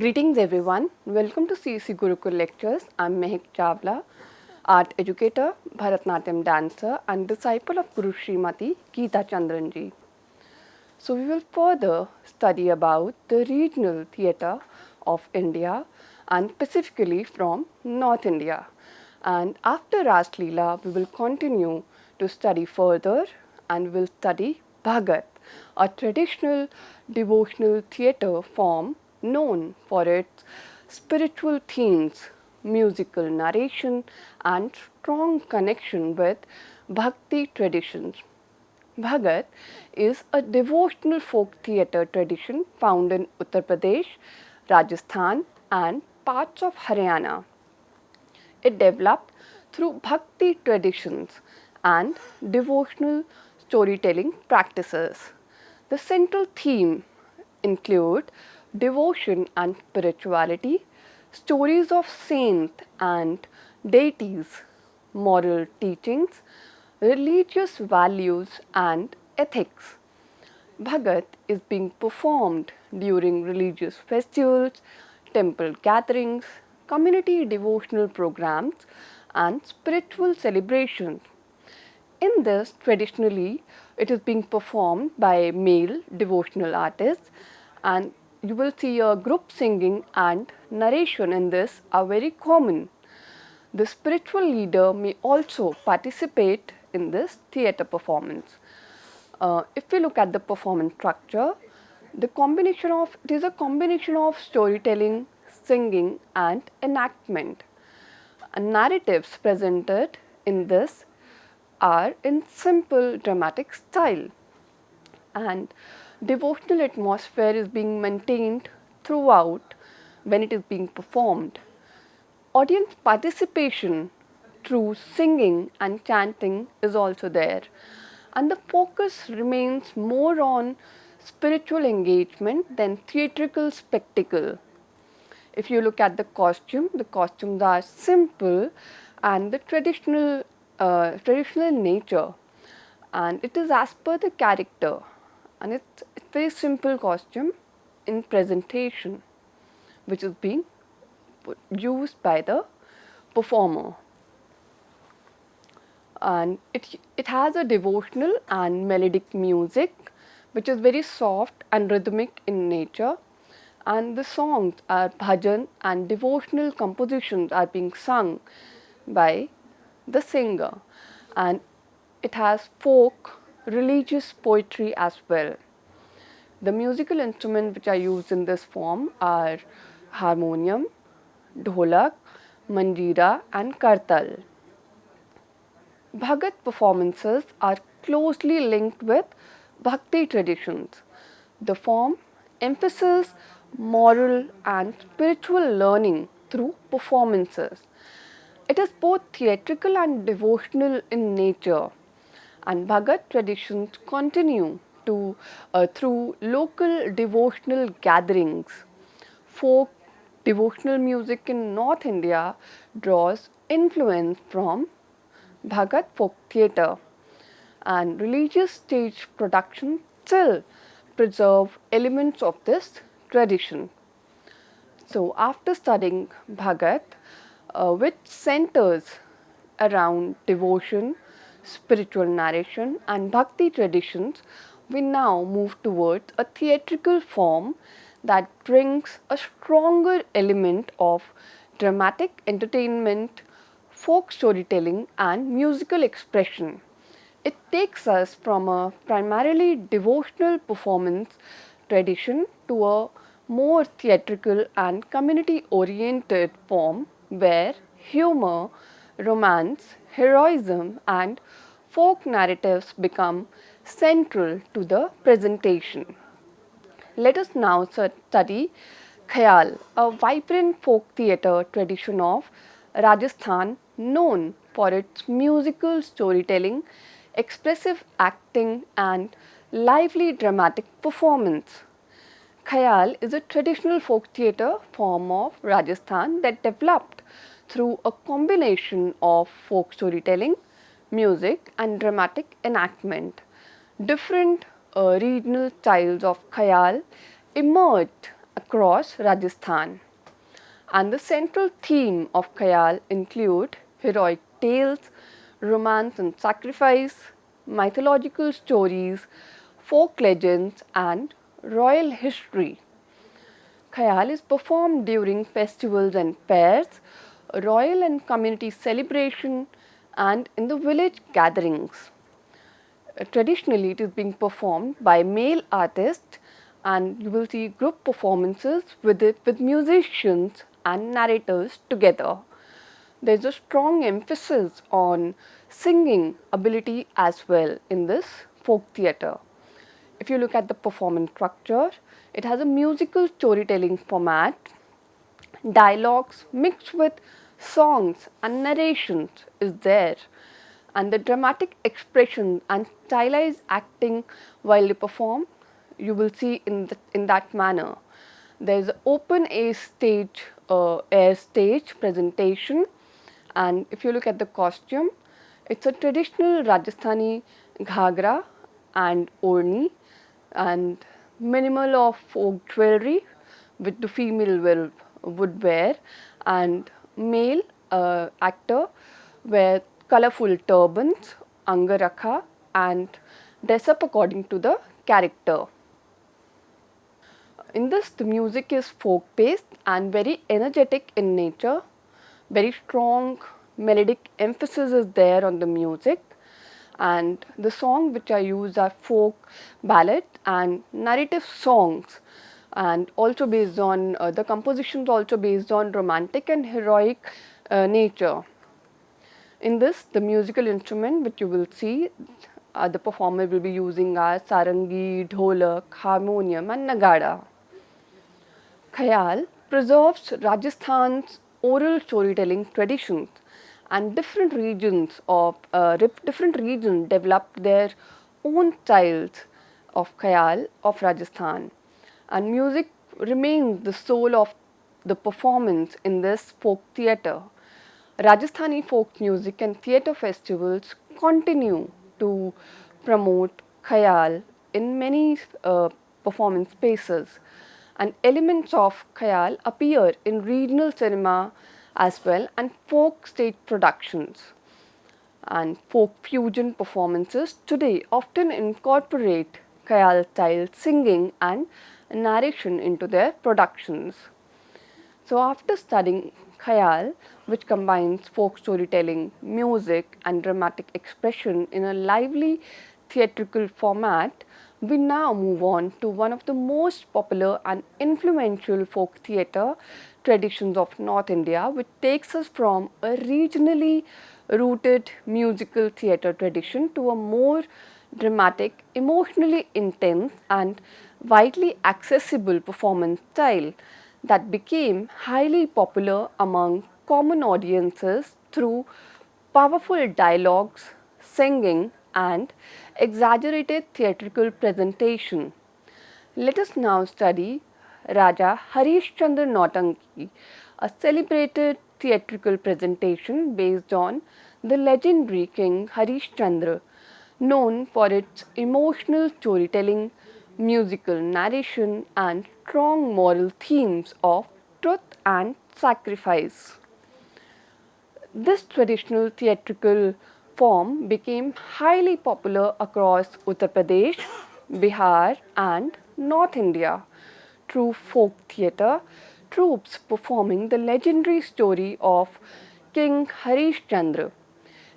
Greetings everyone. Welcome to CEC Gurukul Lectures. I'm Mehak Chawla, art educator, Bharatnatyam dancer and disciple of Guru Srimati Geeta Chandranji. So we will further study about the regional theatre of India and specifically from North India. And after Raslila, we will continue to study further and we will study Bhagat, a traditional devotional theatre form known for its spiritual themes, musical narration and strong connection with Bhakti traditions. Bhagat is a devotional folk theatre tradition found in Uttar Pradesh, Rajasthan and parts of Haryana. It developed through Bhakti traditions and devotional storytelling practices. The central theme include devotion and spirituality, stories of saints and deities, moral teachings, religious values and ethics. Bhagat is being performed during religious festivals, temple gatherings, community devotional programs and spiritual celebrations. In this, traditionally, it is being performed by male devotional artists, and you will see a group singing and narration in this are very common. The spiritual leader may also participate in this theatre performance. If we look at the performance structure, it is a combination of storytelling, singing and enactment. Narratives presented in this are in simple dramatic style, and devotional atmosphere is being maintained throughout when it is being performed. Audience participation through singing and chanting is also there, and the focus remains more on spiritual engagement than theatrical spectacle. If you look at the costumes are simple and the traditional nature, and it is as per the character, and it's very simple costume in presentation which is being used by the performer. And it has a devotional and melodic music which is very soft and rhythmic in nature, and the songs are bhajan and devotional compositions are being sung by the singer, and it has folk religious poetry as well. The musical instruments which are used in this form are harmonium, dholak, manjira and kartal. Bhagat performances are closely linked with Bhakti traditions. The form emphasizes moral and spiritual learning through performances. It is both theatrical and devotional in nature, and Bhagat traditions continue to through local devotional gatherings. Folk devotional music in North India draws influence from Bhagat folk theatre, and religious stage production still preserve elements of this tradition. So, after studying Bhagat, which centers around devotion, spiritual narration and Bhakti traditions, we now move towards a theatrical form that brings a stronger element of dramatic entertainment, folk storytelling and musical expression. It takes us from a primarily devotional performance tradition to a more theatrical and community oriented form where humor, romance, heroism and folk narratives become central to the presentation. Let us now study Khyal, a vibrant folk theatre tradition of Rajasthan known for its musical storytelling, expressive acting and lively dramatic performance. Khyal is a traditional folk theatre form of Rajasthan that developed through a combination of folk storytelling, music and dramatic enactment. Different regional styles of Khyal emerged across Rajasthan. And the central theme of Khyal include heroic tales, romance and sacrifice, mythological stories, folk legends and royal history. Khyal is performed during festivals and fairs, royal and community celebration and in the village gatherings. Traditionally, it is being performed by male artists, and you will see group performances with musicians and narrators together. There is a strong emphasis on singing ability as well in this folk theatre. If you look at the performance structure, it has a musical storytelling format, dialogues mixed with songs and narrations is there, and the dramatic expression and stylized acting while they perform, you will see in that manner. There is an open air stage presentation, and if you look at the costume, it's a traditional Rajasthani ghagra and orni, and minimal of folk jewelry which the female would wear, and male actor wear colorful turbans, angarakha, and dress up according to the character. In this, the music is folk based and very energetic in nature. Very strong melodic emphasis is there on the music, and the songs which are used are folk ballad and narrative songs, and also based on the compositions also based on romantic and heroic nature. In this, the musical instrument which you will see the performer will be using are sarangi, dholak, harmonium and nagada. Khyal preserves Rajasthan's oral storytelling traditions, and different regions developed their own styles of Khyal of Rajasthan, and music remains the soul of the performance in this folk theatre. Rajasthani folk music and theatre festivals continue to promote Khyal in many performance spaces, and elements of Khyal appear in regional cinema as well and folk stage productions. And folk fusion performances today often incorporate Khyal style singing and narration into their productions. So after studying Khyal, which combines folk storytelling, music and dramatic expression in a lively theatrical format, we now move on to one of the most popular and influential folk theatre traditions of North India, which takes us from a regionally rooted musical theatre tradition to a more dramatic, emotionally intense and widely accessible performance style that became highly popular among common audiences through powerful dialogues, singing and exaggerated theatrical presentation. Let us now study Raja Harishchandra Nautanki, a celebrated theatrical presentation based on the legendary King Harishchandra, known for its emotional storytelling, musical narration and strong moral themes of truth and sacrifice. This traditional theatrical form became highly popular across Uttar Pradesh, Bihar and North India through folk theatre troupes performing the legendary story of King Harishchandra.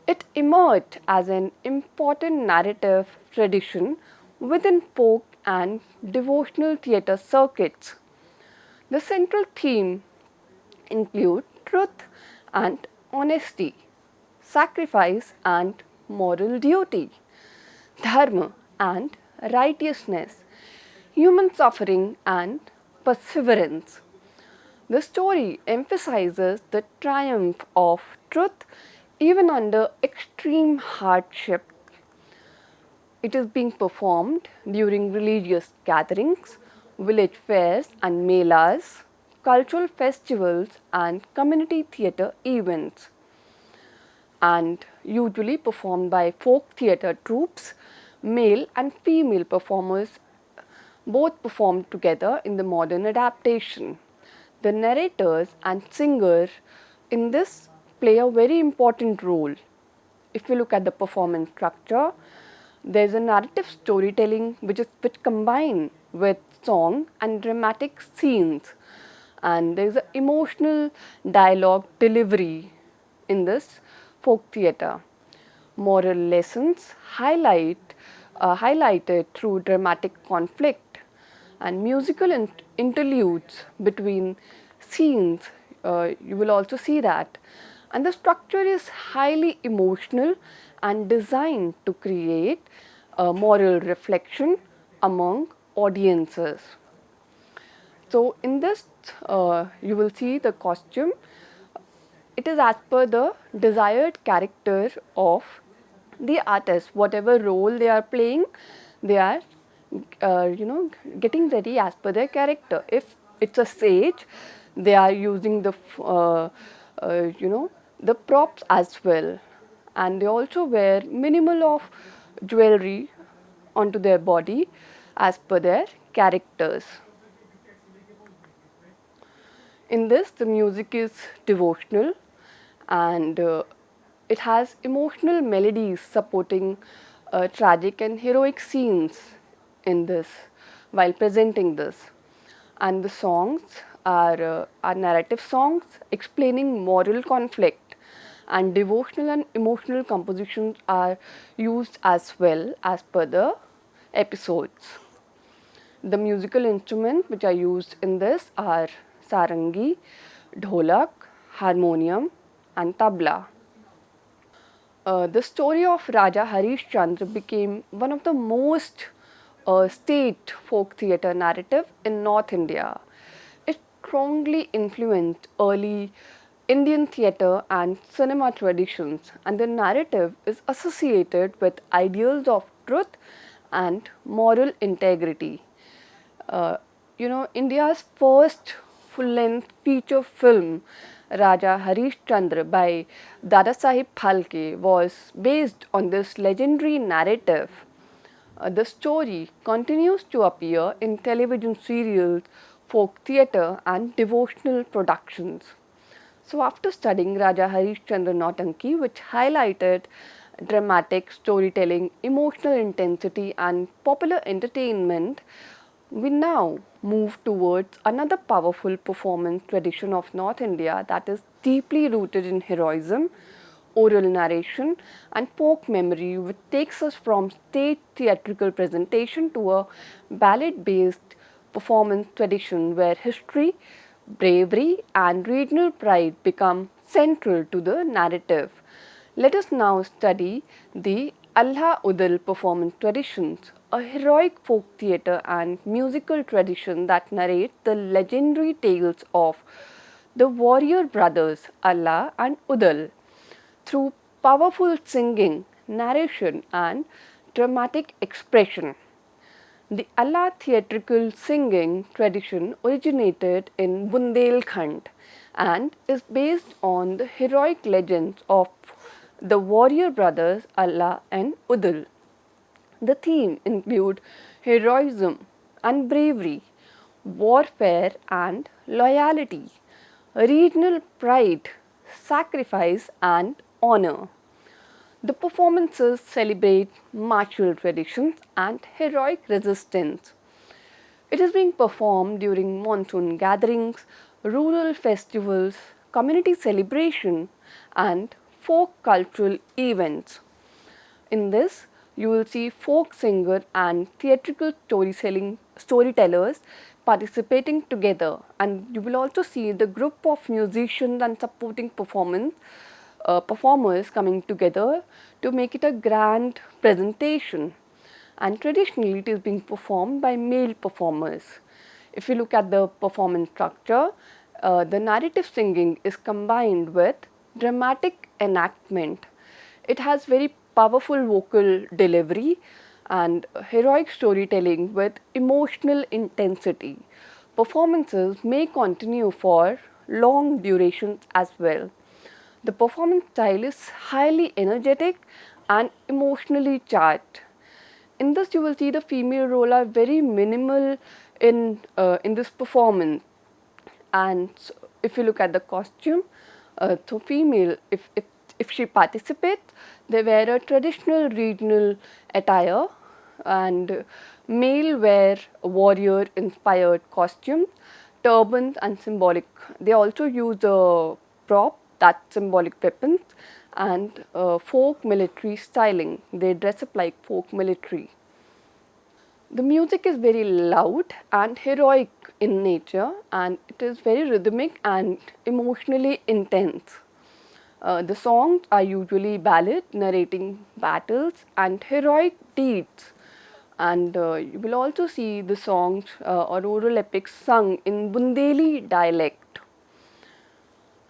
It emerged as an important narrative tradition within folk and devotional theatre circuits. The central theme include truth and honesty, sacrifice and moral duty, dharma and righteousness, human suffering and perseverance. The story emphasizes the triumph of truth even under extreme hardship. It is being performed during religious gatherings, village fairs and melas, cultural festivals and community theatre events, and usually performed by folk theatre troupes, male and female performers both performed together in the modern adaptation. The narrators and singer in this play a very important role. If you look at the performance structure, there's a narrative storytelling which combine with song and dramatic scenes, and there's an emotional dialogue delivery in this folk theatre. Moral lessons highlighted through dramatic conflict and musical interludes between scenes. You will also see that. And the structure is highly emotional and designed to create a moral reflection among audiences. So, in this, you will see the costume. It is as per the desired character of the artist. Whatever role they are playing, they are, getting ready as per their character. If it's a sage, they are using the props as well, and they also wear minimal of jewelry onto their body as per their characters. In this, the music is devotional, and it has emotional melodies supporting tragic and heroic scenes in this while presenting this. And the songs are narrative songs explaining moral conflict, and devotional and emotional compositions are used as well as per the episodes. The musical instruments which are used in this are sarangi, dholak, harmonium and tabla. The story of Raja Harish Chandra became one of the most state folk theatre narrative in North India. It strongly influenced early Indian theatre and cinema traditions, and the narrative is associated with ideals of truth and moral integrity. India's first full-length feature film, Raja Harish Chandra by Dadasaheb Phalke, was based on this legendary narrative. The story continues to appear in television serials, folk theatre and devotional productions. So after studying Raja Harish Chandra Nautanki, which highlighted dramatic storytelling, emotional intensity and popular entertainment, we now move towards another powerful performance tradition of North India that is deeply rooted in heroism, oral narration and folk memory, which takes us from stage theatrical presentation to a ballet-based performance tradition where history, bravery and regional pride become central to the narrative. Let us now study the Alha-Udal performance traditions, a heroic folk theatre and musical tradition that narrates the legendary tales of the warrior brothers Allah and Udal through powerful singing, narration and dramatic expression. The Allah theatrical singing tradition originated in Bundelkhand and is based on the heroic legends of the warrior brothers Allah and Udal. The theme include heroism and bravery, warfare and loyalty, regional pride, sacrifice and honor. The performances celebrate martial traditions and heroic resistance. It is being performed during monsoon gatherings, rural festivals, community celebration and folk cultural events. In this, you will see folk singer and theatrical storytellers participating together, and you will also see the group of musicians and supporting performers coming together to make it a grand presentation. And traditionally, it is being performed by male performers. If you look at the performance structure, the narrative singing is combined with dramatic enactment. It has very powerful vocal delivery and heroic storytelling with emotional intensity. Performances may continue for long durations as well. The performance style is highly energetic and emotionally charged. in this you will see the female role are very minimal in this performance. And if you look at the costume, so female, if she participates, they wear a traditional regional attire, and male wear warrior inspired costumes, turbans and symbolic. They also use a prop, that symbolic weapons, and folk military styling. They dress up like folk military. The music is very loud and heroic in nature, and it is very rhythmic and emotionally intense. The songs are usually ballads narrating battles and heroic deeds, and you will also see the songs or oral epics sung in Bundeli dialect.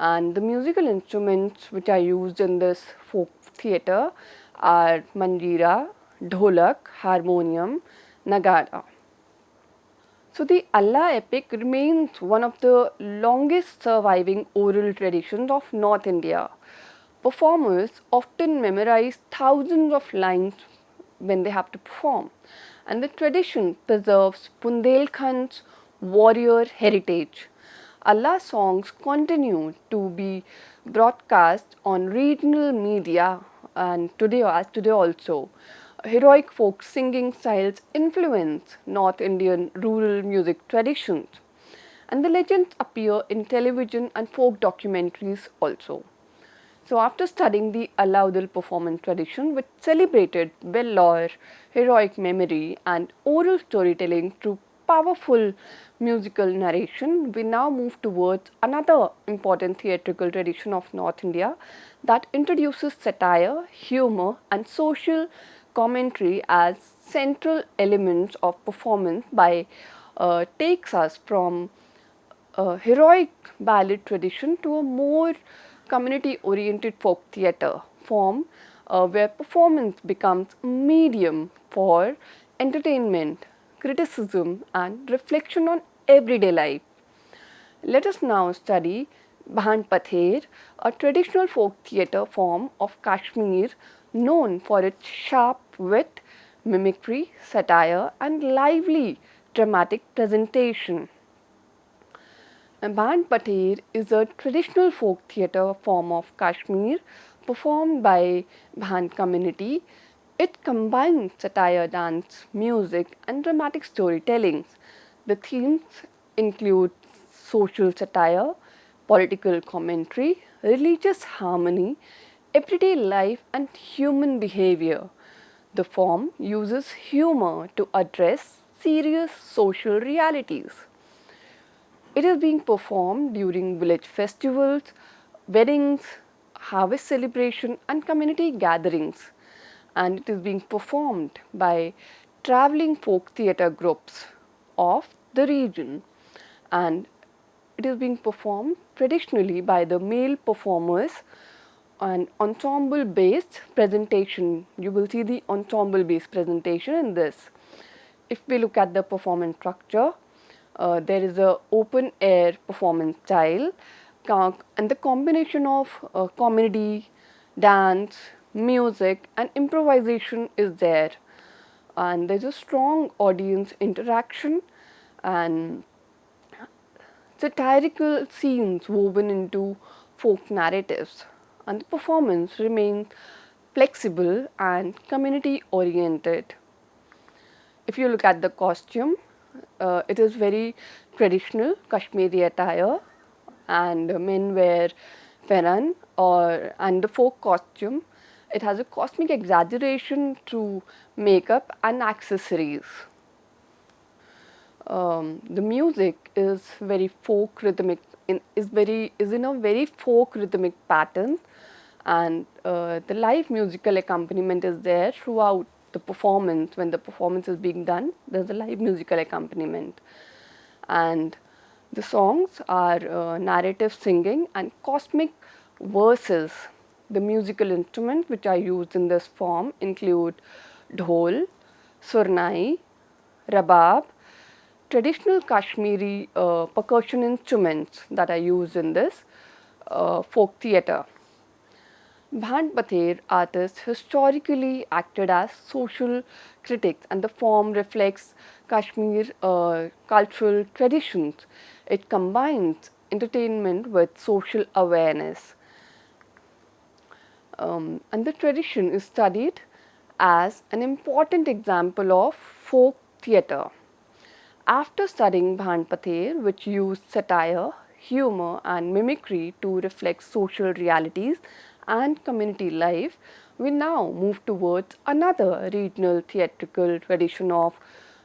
And the musical instruments which are used in this folk theatre are manjira, dholak, harmonium, nagara. So the Allah epic remains one of the longest surviving oral traditions of North India. Performers often memorize thousands of lines when they have to perform, and the tradition preserves Bundelkhand's warrior heritage. Allah songs continue to be broadcast on regional media, and today also. Heroic folk singing styles influence North Indian rural music traditions, and the legends appear in television and folk documentaries also. So, after studying the Alha-Udal performance tradition, which celebrated valor, heroic memory, and oral storytelling through powerful musical narration, we now move towards another important theatrical tradition of North India that introduces satire, humor, and social commentary as central elements of performance by takes us from a heroic ballad tradition to a more community oriented folk theatre form where performance becomes a medium for entertainment, criticism, and reflection on everyday life. Let us now study Bhaand Pather, a traditional folk theatre form of Kashmir known for its sharp wit, mimicry, satire, and lively dramatic presentation. Bhaand Pather is a traditional folk theatre form of Kashmir performed by Bhaand community. It combines satire, dance, music, and dramatic storytelling. The themes include social satire, political commentary, religious harmony, everyday life, and human behavior. The form uses humor to address serious social realities. It is being performed during village festivals, weddings, harvest celebration, and community gatherings, and it is being performed by traveling folk theatre groups of the region, and it is being performed traditionally by the male performers. An ensemble based presentation, you will see the ensemble based presentation in this. If we look at the performance structure, there is a open air performance style, and the combination of comedy, dance, music, and improvisation is there, and there's a strong audience interaction and satirical scenes woven into folk narratives, and the performance remains flexible and community oriented. If you look at the costume, it is very traditional Kashmiri attire, and men wear feran and the folk costume. It has a cosmic exaggeration through makeup and accessories. The music is very folk rhythmic, is in a very folk rhythmic pattern, and the live musical accompaniment is there throughout the performance. When the performance is being done, there's a live musical accompaniment, and the songs are narrative singing and cosmic verses. The musical instruments which are used in this form include dhol, surnai, rabab, traditional Kashmiri percussion instruments that are used in this folk theatre. Bhaand Pather artists historically acted as social critics, and the form reflects Kashmir cultural traditions. It combines entertainment with social awareness. And the tradition is studied as an important example of folk theatre. After studying Bhaand Pather, which used satire, humor, and mimicry to reflect social realities and community life, we now move towards another regional theatrical tradition of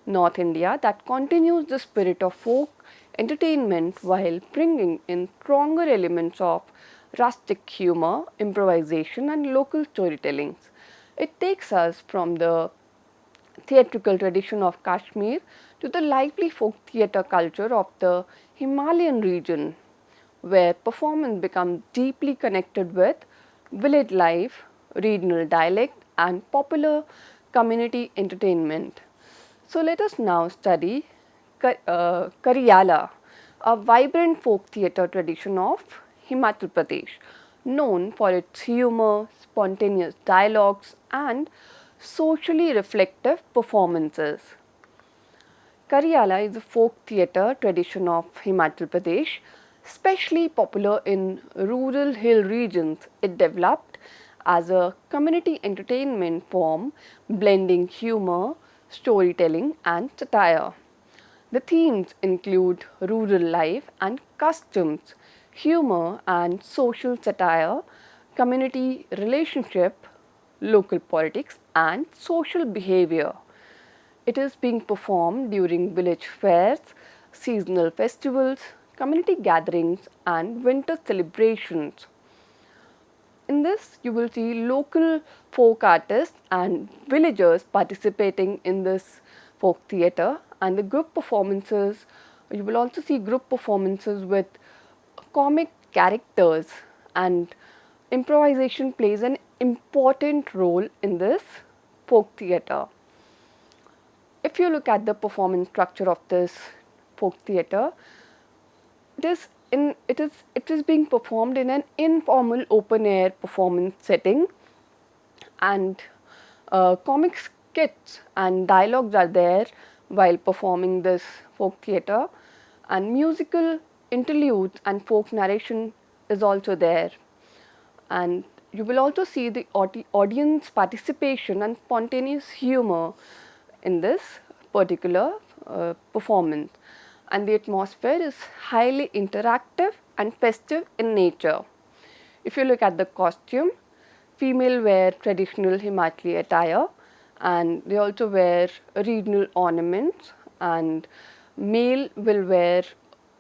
North India that continues the spirit of folk entertainment while bringing in stronger elements of rustic humor, improvisation, and local storytelling. It takes us from the theatrical tradition of Kashmir to the lively folk theatre culture of the Himalayan region, where performance becomes deeply connected with village life, regional dialect, and popular community entertainment. So, let us now study Kariyala, a vibrant folk theatre tradition of Himachal Pradesh, known for its humor, spontaneous dialogues, and socially reflective performances. Kariyala is a folk theatre tradition of Himachal Pradesh, especially popular in rural hill regions. It developed as a community entertainment form blending humor, storytelling, and satire. The themes include rural life and customs, humor and social satire, community relationship, local politics, and social behavior. It is being performed during village fairs, seasonal festivals, community gatherings, and winter celebrations. In this, you will see local folk artists and villagers participating in this folk theatre, and the group performances. You will also see group performances with comic characters, and improvisation plays an important role in this folk theatre. If you look at the performance structure of this folk theatre, it is being performed in an informal open air performance setting, and comic skits and dialogues are there while performing this folk theatre, and musical interludes and folk narration is also there, and you will also see the audience participation and spontaneous humor in this particular performance, and the atmosphere is highly interactive and festive in nature. If you look at the costume, female wear traditional Himachali attire, and they also wear regional ornaments, and male will wear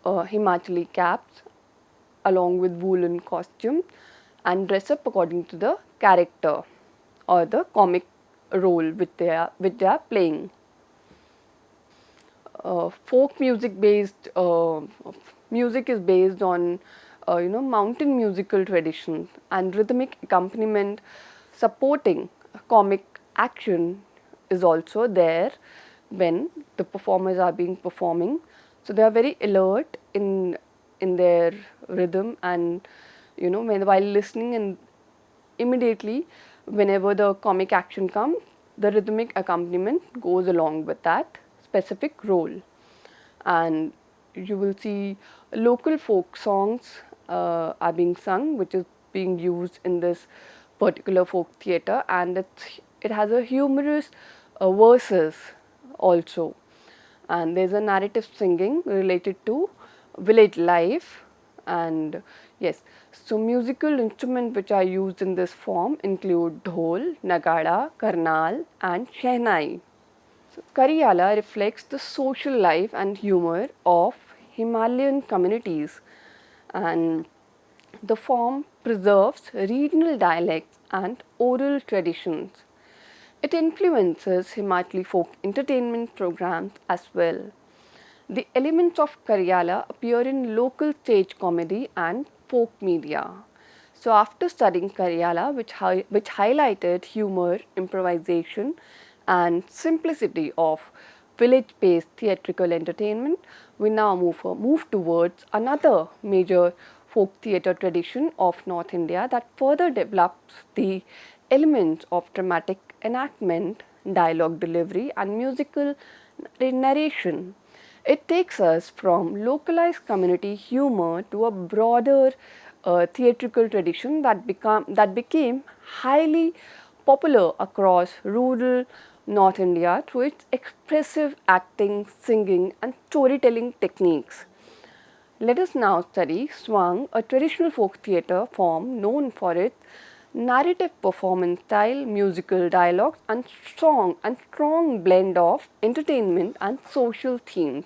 Himachali caps along with woolen costume and dress up according to the character or the comic role which they are playing. Folk music is based on mountain musical tradition, and rhythmic accompaniment supporting comic action is also there when the performers are being performing. So they are very alert in their rhythm, and while listening, and immediately whenever the comic action comes, the rhythmic accompaniment goes along with that specific role. And you will see local folk songs are being sung, which is being used in this particular folk theatre, and it has a humorous verses also, and there's a narrative singing related to village life. And yes, so musical instruments which are used in this form include dhol, nagada, karnal, and shehnai. So, Kariyala reflects the social life and humor of Himalayan communities, and the form preserves regional dialects and oral traditions. It influences Himachali folk entertainment programs as well. The elements of Kariyala appear in local stage comedy and folk media. So, after studying Kariyala, which highlighted humor, improvisation, and simplicity of village based theatrical entertainment, we now move towards another major folk theatre tradition of North India that further develops the elements of dramatic enactment, dialogue delivery, and musical narration. It takes us from localized community humor to a broader theatrical tradition that became highly popular across rural North India through its expressive acting, singing, and storytelling techniques. Let us now study Swang, a traditional folk theatre form known for its narrative performance style, musical dialogues, and strong blend of entertainment and social themes.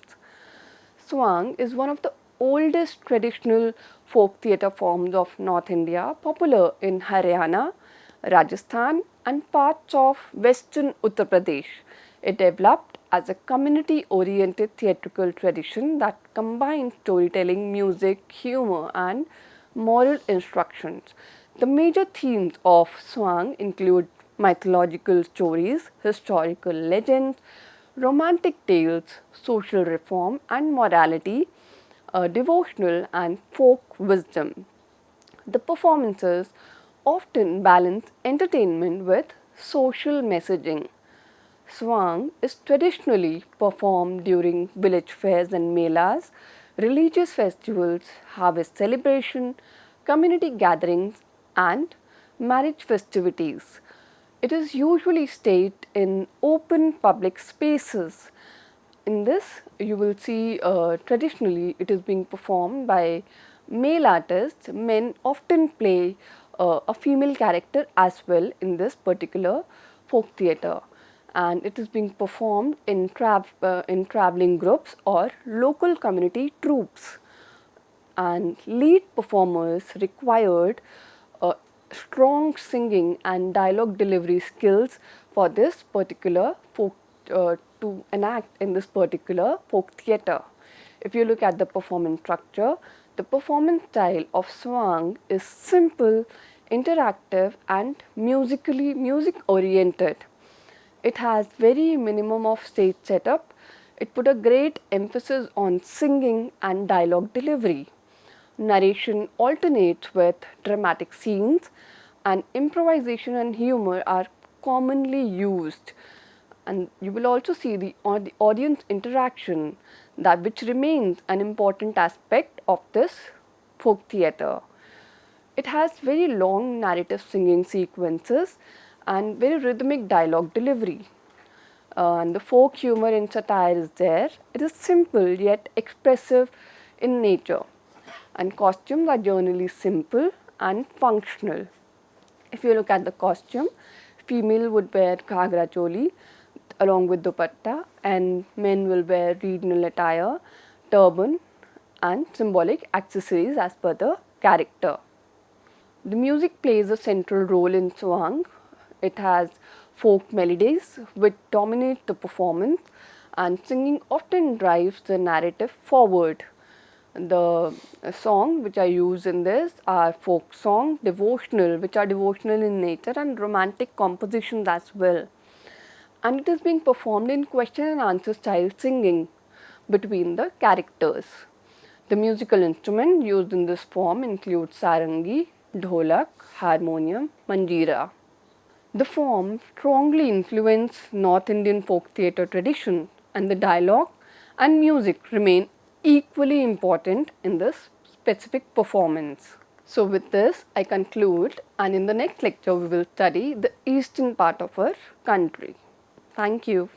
Swang is one of the oldest traditional folk theatre forms of North India, popular in Haryana, Rajasthan, and parts of western Uttar Pradesh. It developed as a community oriented theatrical tradition that combines storytelling, music, humor, and moral instructions. The major themes of Swang include mythological stories, historical legends, romantic tales, social reform and morality, devotional and folk wisdom. The performances often balance entertainment with social messaging. Swang is traditionally performed during village fairs and melas, religious festivals, harvest celebration, community gatherings, and marriage festivities. It is usually staged in open public spaces. In this, you will see traditionally it is being performed by male artists. Men often play a female character as well in this particular folk theatre, and it is being performed in traveling groups or local community troops. And lead performers required strong singing and dialogue delivery skills for this particular folk to enact in this particular folk theatre. If you look at the performance structure, the performance style of Swang is simple, interactive, and music oriented. It has very minimum of stage setup. It put a great emphasis on singing and dialogue delivery. Narration alternates with dramatic scenes, and improvisation and humor are commonly used. And you will also see the audience interaction, that which remains an important aspect of this folk theatre. It has very long narrative singing sequences and very rhythmic dialogue delivery. And the folk humor and satire is there. It is simple yet expressive in nature, and costumes are generally simple and functional. If you look at the costume, female would wear ghagra choli along with dupatta, and men will wear regional attire, turban, and symbolic accessories as per the character. The music plays a central role in Swang. It has folk melodies which dominate the performance, and singing often drives the narrative forward. The song which I use in this are folk song, devotional, which are devotional in nature, and romantic compositions as well. And it is being performed in question and answer style singing between the characters. The musical instrument used in this form includes sarangi, dholak, harmonium, manjira. The form strongly influenced North Indian folk theatre tradition, and the dialogue and music remain equally important in this specific performance. So with this, I conclude, and in the next lecture we will study the eastern part of our country. Thank you.